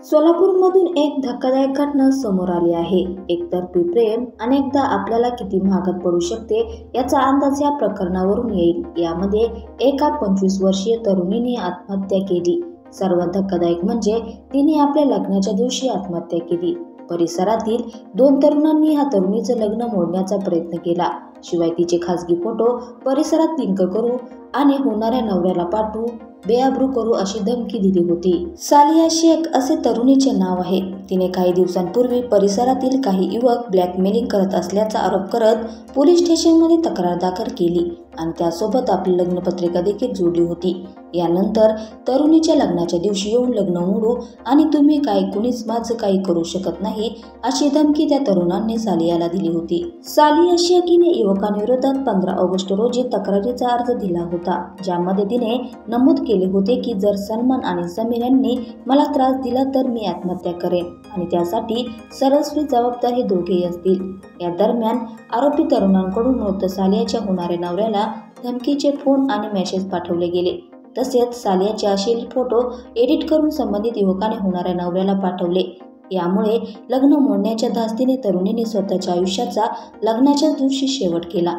सोलापूरमधून एक धक्कादायक घटना समोर आली आहे. एकतर्फी प्रेम अनेकदा आपल्याला किती महागात पडू शकते याचा अंदाज या प्रकरणावरून येईल. यामध्ये एका 25 वर्षीय तरुणीने आत्महत्या केली. सर्वात धक्कादायक म्हणजे तिने आपल्या लग्नाच्या दिवशी आत्महत्या केली. परिसरातील 2 तरुणांनी या तरुणीचं लग्न मोडण्याचा प्रयत्न केला. शिवाय तिचे खासगी फोटो परिसरात लिंक करू आणि होणाऱ्या नवऱ्याला पाठवू, बेआबरू करू अशी धमकी दिली होती. सालिया शेख असे तरुणीचे नाव आहे. तिने काही दिवसांपूर्वी परिसरातील काही युवक ब्लॅकमेलिंग करत असल्याचा आरोप करत पोलीस स्टेशनमध्ये तक्रार दाखल केली आणि त्यासोबत आपली लग्नपत्रिका देखील जोडली होती. यानंतर तरुणीच्या लग्नाच्या दिवशी येऊन लग्न मोडू आणि तुम्ही कुणीच माझं काही करू शकत नाही अशी धमकी त्या तरुणांनी सालियाला दिली होती. सालिया शेख हिने युवकांविरोधात 15 ऑगस्ट रोजी तक्रारीचा अर्ज दिला होता, ज्यामध्ये तिने नमूद केले होते की जर सलमान आणि समीर यांनी मला त्रास दिला तर मी आत्महत्या करेन आणि त्यासाठी सर्वस्वी जबाबदार हे दोघेही असतील. या दरम्यान आरोपी तरुणांकडून मृत सालियाच्या होणाऱ्या नवऱ्याला धमकीचे फोन आणि मेसेज पाठवले गेले. तसेच सालियाचे अश्लील फोटो एडिट करून संबंधित युवकाने होणाऱ्या नवऱ्याला पाठवले. यामुळे लग्न मोडण्याच्या धास्तीने तरुणीने स्वतःच्या आयुष्याचा लग्नाच्या दिवशी शेवट केला.